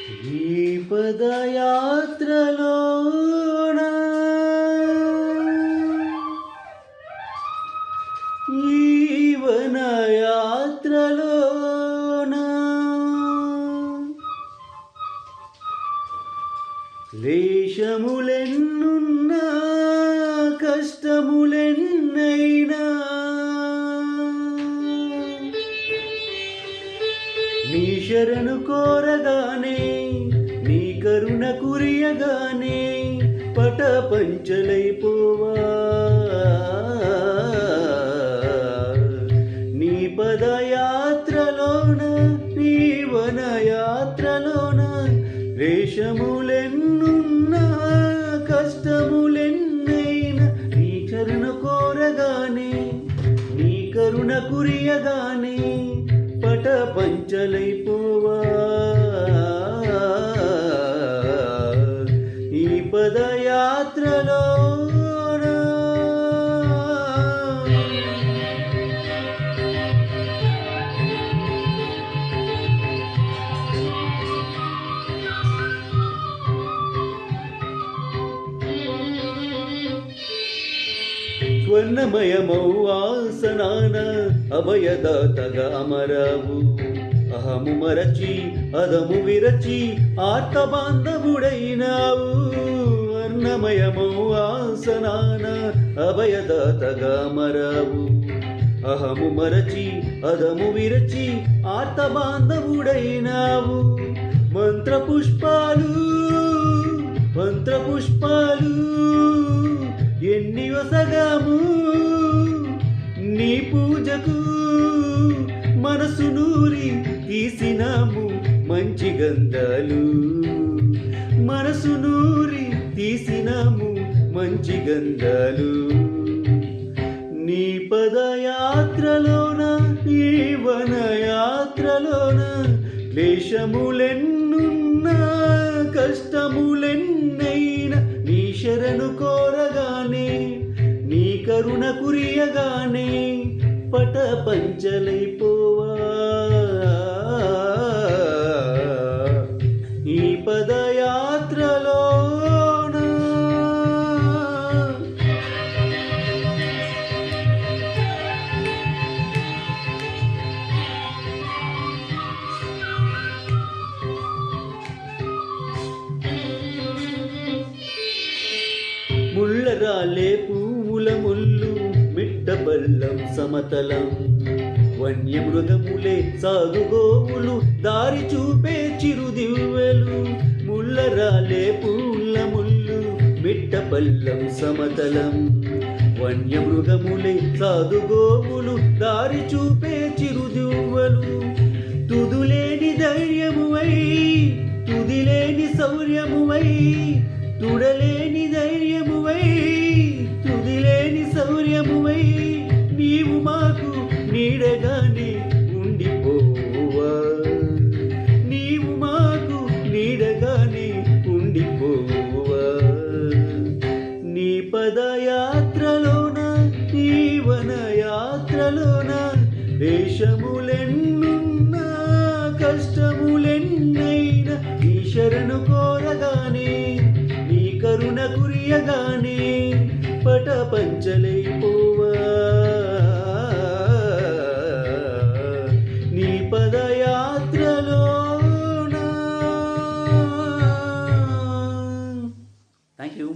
ఈ పదయాత్రలోన ఈ వనయాత్రలోన క్లేశములెన్నున్నా కష్టములెన్నైనా నీ శరణు కోరగానే నీ కరుణ కురియగానే పట పంచలైపోవా నీ పదయాత్రలోన నీ వనయాత్రలోన రేషములెన్నున్నా కష్టములెన్నైనా నీ శరణు కోరగానే నీ కరుణ కురియగానే పట పంచలైపోవా ఈ పదయాత్రలో స్వర్ణమయమౌ ఆసనాన అభయదాతగా అమరావు అహము మరచి అదము విరచి ఆర్త బాంధవుడైనావు వర్ణమయమౌ ఆసనాన అభయదాతగా అమరావు అహము మరచి అదము విరచి ఆర్త బాంధవుడైనావు మంత్ర పుష్పాలు ఎన్ని వసగాము నీ పూజకు మనసు నూరి తీసినాము మంచి గంధాలు మనసు నూరి తీసినాము మంచి గంధాలు నీ పదయాత్రలోన ఈ వనయాత్రలోన క్లేశములెన్నున్నా కష్టములెన్నైనా నీ శరణు కోరగానే నీ కరుణ కురియగానే పట పంచలైపోవా ఈ పదయాత్రలోన ముళ్ళరాలే పూల ముళ్ళు మిట్టబల్లం సమతలం వన్యమృగములే సాగుగోవులు దారి చూపే చిరుదివ్వెలు ముళ్ళరాలే పూల ముళ్ళు మిట్టబల్లం సమతలం వన్యమృగములే సాగుగోవులు దారి చూపే చిరుదివ్వెలు తుదులేని ధైర్యమువై తుదిలేని శౌర్యమువై తుడలేని ధైర్యమువై తుదిలేని శౌర్యమువై నీవు మాకు నీడగానే ఉండిపోవా నీవు మాకు నీడగానే ఉండిపోవా నీ పదయాత్రలోన నీ వనయాత్రలోన దేశములెన్నున్నా కష్టములెన్నైనా నీ శరణు కోరగానే నీ కరుణ కురియగానే పట పంచలైపోవా నీ పదయాత్రలోన. Thank you.